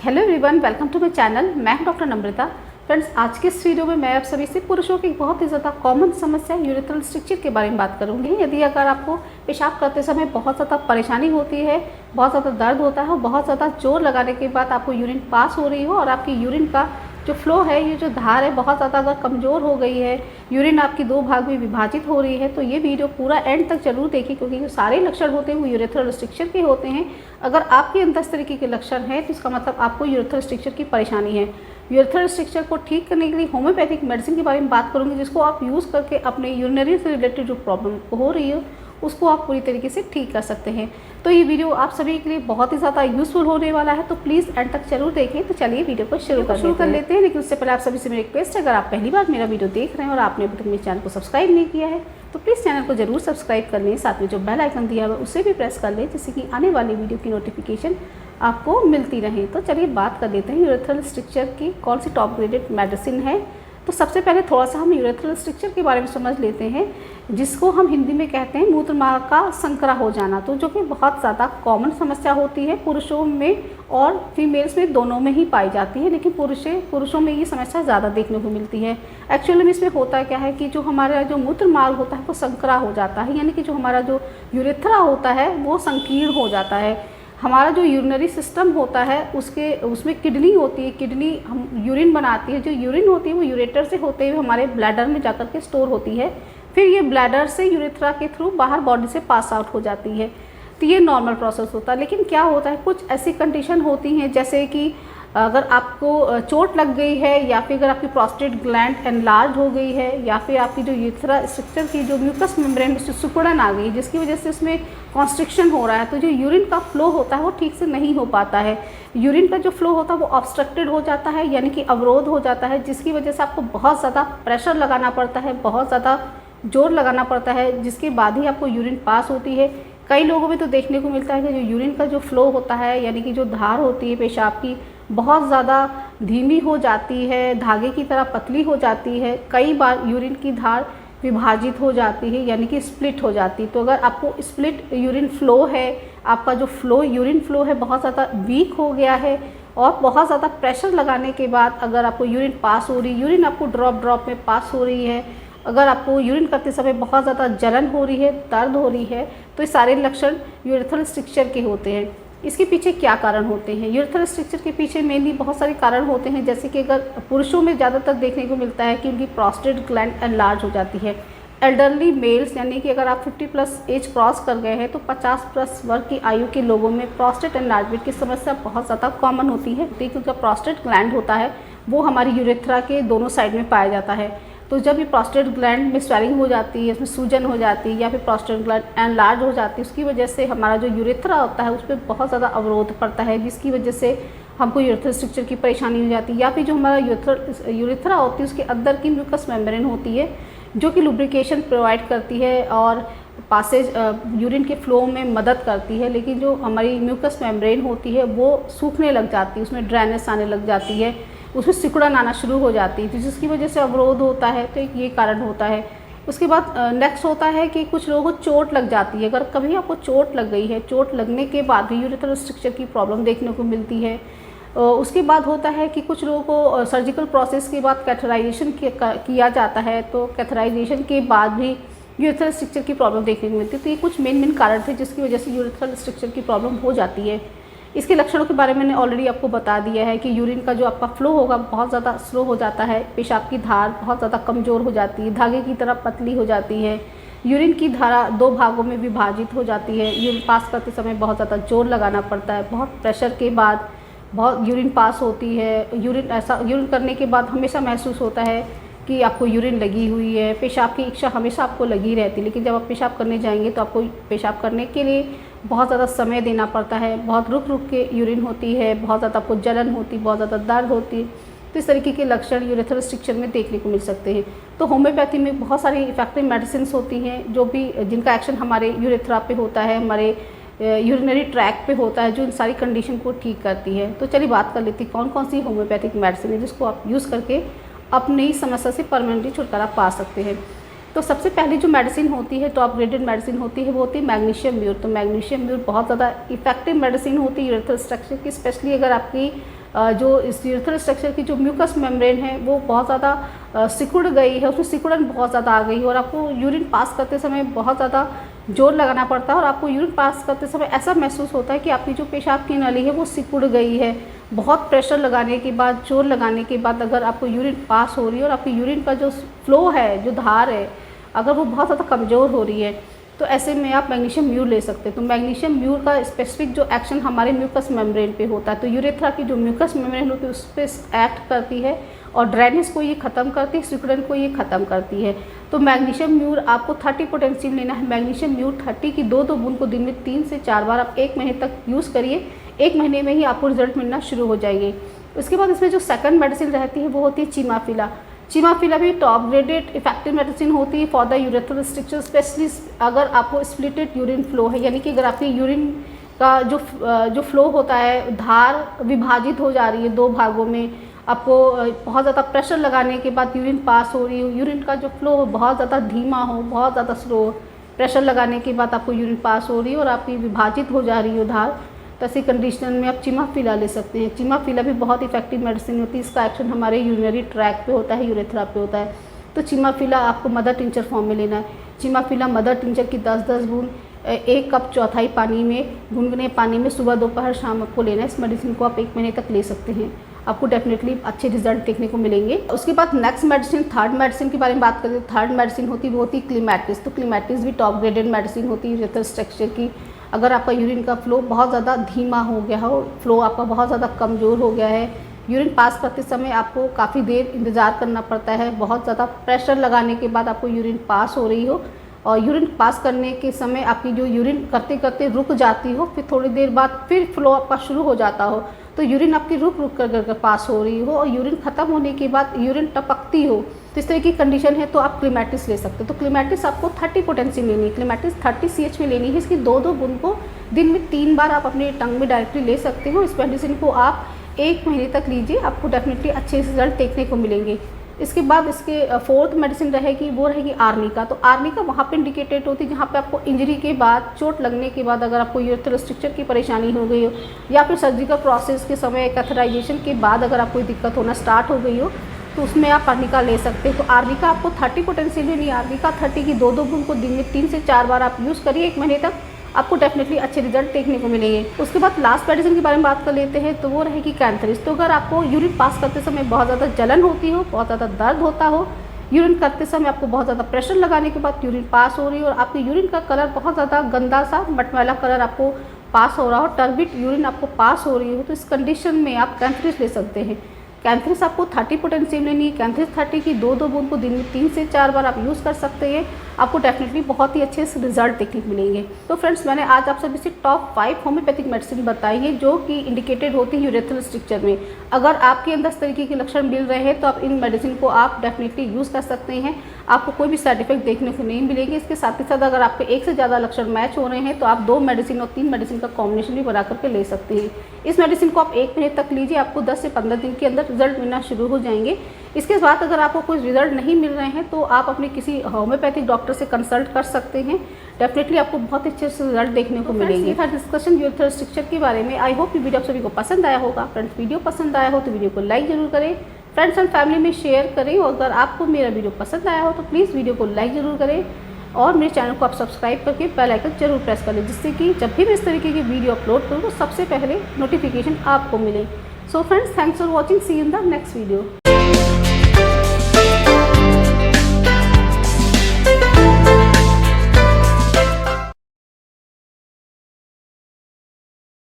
Hello everyone, welcome to my channel. मैं हूं doctor नम्रता। Friends, आज के इस वीडियो में मैं आप सभी से पुरुषों की बहुत ही ज़्यादा कॉमन समस्या यूरेथ्रल स्ट्रक्चर के बारे में बात करूंगी। यदि अगर आपको पेशाब करते समय बहुत ज़्यादा परेशानी होती है, बहुत ज़्यादा दर्द होता है और बहुत ज़्यादा जोर लगाने के बाद आपको यूरिन पास हो रही हो और आपकी यूरिन का जो फ्लो है, ये जो धार है बहुत ज़्यादा अगर कमज़ोर हो गई है, यूरिन आपकी दो भाग में विभाजित हो रही है, तो ये वीडियो पूरा एंड तक जरूर देखिए, क्योंकि जो सारे लक्षण होते हैं वो यूरेथ्रल स्ट्रक्चर के होते हैं। अगर आपके अंदर इस तरीके के लक्षण हैं तो इसका मतलब आपको यूरेथ्रल स्ट्रक्चर की परेशानी है। यूरेथ्रल स्ट्रक्चर को ठीक करने के लिए होम्योपैथिक मेडिसिन के बारे में बात करूँगी, जिसको आप यूज़ करके अपने यूरिनरी से रिलेटेड जो प्रॉब्लम हो रही है उसको आप पूरी तरीके से ठीक कर सकते हैं। तो ये वीडियो आप सभी के लिए बहुत ही ज़्यादा यूज़फुल होने वाला है, तो प्लीज़ एंड तक जरूर देखें। तो चलिए वीडियो को शुरू कर लेते हैं। लेकिन उससे पहले आप सभी से मेरी रिक्वेस्ट है, अगर आप पहली बार मेरा वीडियो देख रहे हैं और आपने अभी तक मेरे चैनल को सब्सक्राइब नहीं किया है तो प्लीज़ चैनल को जरूर सब्सक्राइब कर लें। साथ में जो बेल आइकन दिया हुआ है उसे भी प्रेस कर लें, जिससे कि आने वाली वीडियो की नोटिफिकेशन आपको मिलती रहे। तो चलिए बात कर लेते हैं यूरेथ्रल स्ट्रक्चर की कौन सी टॉप ग्रेडेड मेडिसिन है। तो सबसे पहले थोड़ा सा हम यूरेथ्रल स्ट्रक्चर के बारे में समझ लेते हैं, जिसको हम हिंदी में कहते हैं मूत्र मार्ग का संकरा हो जाना, तो जो कि बहुत ज़्यादा कॉमन समस्या होती है पुरुषों में और फीमेल्स में, दोनों में ही पाई जाती है। लेकिन पुरुषों में ये समस्या ज़्यादा देखने को मिलती है। एक्चुअली में इसमें होता क्या है कि जो हमारा जो मूत्र मार्ग होता है वो संकरा हो जाता है, यानी कि जो हमारा जो यूरेथ्रा होता है वो संकीर्ण हो जाता है। हमारा जो यूरिनरी सिस्टम होता है उसमें किडनी होती है, किडनी हम यूरिन बनाती है। जो यूरिन होती है वो यूरेटर से होते हुए हमारे ब्लैडर में जाकर के स्टोर होती है, फिर ये ब्लैडर से यूरेथ्रा के थ्रू बाहर बॉडी से पास आउट हो जाती है। तो ये नॉर्मल प्रोसेस होता है। लेकिन क्या होता है, कुछ ऐसी कंडीशन होती हैं जैसे कि अगर आपको चोट लग गई है, या फिर अगर आपकी प्रोस्टेट ग्लैंड एनलार्ज हो गई है, या फिर आपकी जो यूरेथ्रा स्ट्रक्चर की जो म्यूकस मेम्ब्रेन में सिकुड़न आ गई, जिसकी वजह से उसमें कॉन्स्ट्रिक्शन हो रहा है, तो जो यूरिन का फ्लो होता है वो ठीक से नहीं हो पाता है। यूरिन का जो फ्लो होता है वो ऑब्स्ट्रक्टेड हो जाता है, यानी कि अवरोध हो जाता है, जिसकी वजह से आपको बहुत ज़्यादा प्रेशर लगाना पड़ता है, बहुत ज़्यादा जोर लगाना पड़ता है, जिसके बाद ही आपको यूरिन पास होती है। कई लोगों में तो देखने को मिलता है कि जो यूरिन का जो फ्लो होता है, यानी कि जो धार होती है पेशाब की, बहुत ज़्यादा धीमी हो जाती है, धागे की तरह पतली हो जाती है। कई बार यूरिन की धार विभाजित हो जाती है, यानी कि स्प्लिट हो जाती है। तो अगर आपको स्प्लिट यूरिन फ्लो है, आपका जो यूरिन फ्लो है बहुत ज़्यादा वीक हो गया है और बहुत ज़्यादा प्रेशर लगाने के बाद अगर आपको यूरिन पास हो रही, यूरिन आपको ड्रॉप में पास हो रही है, अगर आपको यूरिन करते समय बहुत ज़्यादा जलन हो रही है, दर्द हो रही है, तो ये सारे लक्षण यूरेथ्रल स्ट्रक्चर के होते हैं। इसके पीछे क्या कारण होते हैं? यूरेथ्रल स्ट्रक्चर के पीछे मेनली बहुत सारे कारण होते हैं, जैसे कि अगर पुरुषों में ज़्यादातर देखने को मिलता है कि उनकी प्रोस्टेट ग्लैंड एनलार्ज हो जाती है। एल्डरली मेल्स, यानी कि अगर आप 50+ एज क्रॉस कर गए हैं तो 50+ वर्ष की आयु के लोगों में प्रोस्टेट एनलार्जमेंट की समस्या बहुत ज़्यादा कॉमन होती है, क्योंकि उनका प्रोस्टेट ग्लैंड होता है वो हमारी यूरेथ्रा के दोनों साइड में पाया जाता है। तो जब ये प्रोस्टेट ग्लैंड में स्वेलिंग हो जाती है, उसमें सूजन हो जाती है, या फिर प्रोस्टेट ग्लैंड एनलार्ज हो जाती है, उसकी वजह से हमारा जो यूरेथ्रा होता है उस पर बहुत ज़्यादा अवरोध पड़ता है, जिसकी वजह से हमको यूरेथ्रल स्ट्रक्चर की परेशानी हो जाती है। या फिर जो हमारा यूरेथ्रा होती है उसके अंदर की म्यूकस मेम्ब्रेन होती है, जो कि लुब्रिकेशन प्रोवाइड करती है और पासेज यूरिन के फ्लो में मदद करती है। लेकिन जो हमारी म्यूकस मेम्ब्रेन होती है वो सूखने लग जाती है, उसमें ड्राइनेस आने लग जाती है, उसमें सिकुड़न आना शुरू हो जाती है, जिसकी वजह से अवरोध होता है। तो ये कारण होता है। उसके बाद नेक्स्ट होता है कि कुछ लोगों को चोट लग जाती है। अगर कभी आपको चोट लग गई है, चोट लगने के बाद भी यूरेथ्रल स्ट्रक्चर की प्रॉब्लम देखने को मिलती है। उसके बाद होता है कि कुछ लोगों को सर्जिकल प्रोसेस के बाद कैथेटराइजेशन किया जाता है, तो कैथेटराइजेशन के बाद भी यूरेथ्रल स्ट्रक्चर की प्रॉब्लम देखने को मिलती है। तो ये कुछ मेन कारण थे जिसकी वजह से यूरेथ्रल स्ट्रक्चर की प्रॉब्लम हो जाती है। इसके लक्षणों के बारे में मैंने ऑलरेडी आपको बता दिया है कि यूरिन का जो आपका फ्लो होगा बहुत ज़्यादा स्लो हो जाता है, पेशाब की धार बहुत ज़्यादा कमज़ोर हो जाती है, धागे की तरह पतली हो जाती है, यूरिन की धारा दो भागों में विभाजित हो जाती है, यूरिन पास करते समय बहुत ज़्यादा जोर लगाना पड़ता है, बहुत प्रेशर के बाद बहुत यूरिन पास होती है। यूरिन करने के बाद हमेशा महसूस होता है कि आपको यूरिन लगी हुई है, पेशाब की इच्छा हमेशा आपको लगी रहती है। लेकिन जब आप पेशाब करने जाएंगे तो आपको पेशाब करने के लिए बहुत ज़्यादा समय देना पड़ता है, बहुत रुक के यूरिन होती है, बहुत ज़्यादा आपको जलन होती है, बहुत ज़्यादा दर्द होती है। तो इस तरीके के लक्षण यूरेथ्रल स्ट्रक्चर में देखने को मिल सकते हैं। तो होम्योपैथी में बहुत सारी इफेक्टिव मेडिसिन होती हैं जो भी जिनका एक्शन हमारे यूरेथ्रा पे होता है, हमारे यूरिनरी ट्रैक पे होता है, जो इन सारी कंडीशन को ठीक करती है। तो चलिए बात कर लेती कौन कौन सी होम्योपैथिक मेडिसिन है जिसको आप यूज़ करके अपनी समस्या से परमानेंटली छुटकारा पा सकते हैं। तो सबसे पहली जो मेडिसिन होती है, टॉप ग्रेडेड मेडिसिन होती है, वो होती है मैग्नीशियम म्यूर। तो मैग्नीशियम म्यूर बहुत ज़्यादा इफेक्टिव मेडिसिन होती है यूरेथ्रल स्ट्रक्चर की, स्पेशली अगर आपकी जो इस यूरेथ्रल स्ट्रक्चर की जो म्यूकस मेम्ब्रेन है वो बहुत ज़्यादा सिकुड़ गई है, उसमें सिकुड़न बहुत ज़्यादा आ गई है और आपको यूरिन पास करते समय बहुत ज़्यादा जोर लगाना पड़ता है और आपको यूरिन पास करते समय ऐसा महसूस होता है कि आपकी जो पेशाब की नली है वो सिकुड़ गई है। बहुत प्रेशर लगाने के बाद, जोर लगाने के बाद अगर आपको यूरिन पास हो रही है और आपकी यूरिन का जो फ्लो है, जो धार है, अगर वो बहुत ज़्यादा कमज़ोर हो रही है तो ऐसे में आप मैग्नीशियम म्यूर ले सकते हैं। तो मैग्नीशियम म्यूर का स्पेसिफिक जो एक्शन हमारे म्यूकस मेम्ब्रेन पे होता है, तो यूरेथ्रा की जो म्यूकस मेम्ब्रेन होती है उस पर एक्ट करती है और ड्राइनेस को ये ख़त्म करती है, सिकुड़न को ये ख़त्म करती है। तो मैग्नीशियम म्यूर आपको 30 पोटेंशियम लेना है। मैग्नीशियम म्यूर 30 की 2-2 बूंद को दिन में 3 से 4 बार आप 1 महीने तक यूज़ करिए। 1 महीने में ही आपको रिजल्ट मिलना शुरू हो जाएंगे। उसके बाद इसमें जो सेकंड मेडिसिन रहती है वो होती है चिमाफिला। चिमाफिला भी टॉप ग्रेडेड इफेक्टिव मेडिसिन होती है for the urethral structure, specially अगर आपको स्प्लिटेड यूरिन फ्लो है, यानी कि अगर आपकी यूरिन का जो फ्लो होता है, धार विभाजित हो जा रही है 2 भागों में, आपको बहुत ज़्यादा प्रेशर लगाने के बाद यूरिन पास हो रही हो, यूरिन का जो फ्लो बहुत ज़्यादा धीमा हो, बहुत ज़्यादा स्लो, प्रेशर लगाने के बाद आपको यूरिन पास हो रही है और आपकी विभाजित हो जा रही हो धार, तो ऐसी कंडीशन में आप चिमाफिला ले सकते हैं। चिमाफिला भी बहुत इफेक्टिव मेडिसिन होती है। इसका एक्शन हमारे यूरिनरी ट्रैक पे होता है, यूरेथ्रा पे होता है। तो चिमाफिला आपको मदर टिंचर फॉर्म में लेना है। चिमाफिला मदर टिंचर की 10-10 बूंद 1 कप चौथाई पानी में, गुनगुने पानी में सुबह, दोपहर, शाम आपको लेना है। इस मेडिसिन को आप 1 महीने तक ले सकते हैं। आपको डेफिनेटली अच्छे रिजल्ट देखने को मिलेंगे। उसके बाद नेक्स्ट मेडिसिन, थर्ड मेडिसिन के बारे में बात करें। थर्ड मेडिसिन होती है वो होती है क्लीमैटिस। तो क्लीमैटिस भी टॉप ग्रेडेड मेडिसिन होती है यूरेथ्रल स्ट्रक्चर की। अगर आपका यूरिन का फ्लो बहुत ज़्यादा धीमा हो गया हो, फ्लो आपका बहुत ज़्यादा कमज़ोर हो गया है, यूरिन पास करते समय आपको काफ़ी देर इंतज़ार करना पड़ता है, बहुत ज़्यादा प्रेशर लगाने के बाद आपको यूरिन पास हो रही हो और यूरिन पास करने के समय आपकी जो यूरिन करते करते रुक जाती हो, फिर थोड़ी देर बाद फिर फ्लो आपका शुरू हो जाता हो, तो यूरिन आपकी रुक रुक कर पास हो रही हो और यूरिन ख़त्म होने के बाद यूरिन टपकती हो, तो इस तरह की कंडीशन है तो आप क्लीमैटिस ले सकते हो। तो क्लीमैटिस आपको 30 पोटेंशियम लेनी है। क्लीमैटिस 30 CH में लेनी है। इसकी 2-2 बूंद को दिन में 3 बार आप अपने टंग में डायरेक्टली ले सकते हो। इस मेडिसिन को आप 1 महीने तक लीजिए, आपको डेफिनेटली अच्छे रिजल्ट देखने को मिलेंगे। इसके बाद इसके फोर्थ मेडिसिन रहेगी, वो रहेगी आर्निका। तो आर्निका वहाँ पे इंडिकेटेड होती है जहाँ पे आपको इंजरी के बाद, चोट लगने के बाद, अगर आपको यूरेथ्रल स्ट्रक्चर की परेशानी हो गई हो या फिर सर्जिकल प्रोसेस के समय कैथेटराइजेशन के बाद अगर आपको दिक्कत होना स्टार्ट हो गई हो, तो उसमें आप आर्निका ले सकते हैं। तो आर्निका आपको 30 पोटेंशियल लेनी है। आर्निका 30 की 2-2 बूंद को दिन में 3 से 4 बार आप यूज़ करिए 1 महीने तक, आपको डेफिनेटली अच्छे रिजल्ट देखने को मिलेंगे। उसके बाद लास्ट मेडिसिन के बारे में बात कर लेते हैं, तो वो रहेगी कैंथरिस। तो अगर आपको यूरिन पास करते समय बहुत ज़्यादा जलन होती हो, बहुत ज़्यादा दर्द होता हो, यूरिन करते समय आपको बहुत ज़्यादा प्रेशर लगाने के बाद यूरिन पास हो रही हो और आपके यूरिन का कलर बहुत ज़्यादा गंदा सा मटमैला कलर आपको पास हो रहा हो, टर्बिड यूरिन आपको पास हो रही हो, तो इस कंडीशन में आप कैंथरिस ले सकते हैं। कैंथरिस आपको 30 पोटेंशियम लेनी है। कैंथरिस 30 की 2-2 बूंद को दिन में 3 से 4 बार आप यूज़ कर सकते हैं। आपको डेफिनेटली बहुत ही अच्छे से रिजल्ट देखने को मिलेंगे। तो फ्रेंड्स, मैंने आज आप सभी से टॉप 5 होम्योपैथिक मेडिसिन बताई है जो कि इंडिकेटेड होती है यूरेथ्रल स्ट्रक्चर में। अगर आपके अंदर इस तरीके के लक्षण मिल रहे हैं तो आप इन मेडिसिन को आप डेफिनेटली यूज़ कर सकते हैं। आपको कोई भी साइड इफेक्ट देखने को नहीं मिलेंगे। इसके साथ ही साथ अगर आपके 1 से ज़्यादा लक्षण मैच हो रहे हैं तो आप 2 मेडिसिन और 3 मेडिसिन का कॉम्बिनेशन भी बना करके ले सकते हैं। इस मेडिसिन को आप 1 महीने तक लीजिए, आपको 10 से 15 दिन के अंदर रिजल्ट मिलना शुरू हो जाएंगे। इसके बाद अगर आपको कोई रिजल्ट नहीं मिल रहे हैं तो आप अपने किसी होम्योपैथिक डॉक्टर से कंसल्ट कर सकते हैं। डेफिनेटली आपको बहुत अच्छे से रिजल्ट देखने को मिलेंगे। था डिस्कशन यूरेथ्रल स्ट्रक्चर के बारे में। आई होप ये वीडियो आप सभी को पसंद आया होगा। फ्रेंड्स, वीडियो पसंद आया हो तो वीडियो को लाइक जरूर करें, फ्रेंड्स एंड फैमिली में शेयर करें और अगर आपको मेरा वीडियो पसंद आया हो तो प्लीज़ वीडियो को लाइक जरूर करें और मेरे चैनल को आप सब्सक्राइब करके बेल आइकन जरूर प्रेस कर लें, जिससे कि जब भी मैं इस तरीके की वीडियो अपलोड करूँ तो सबसे पहले नोटिफिकेशन आपको मिले। So friends, thanks for watching, see you in the next video.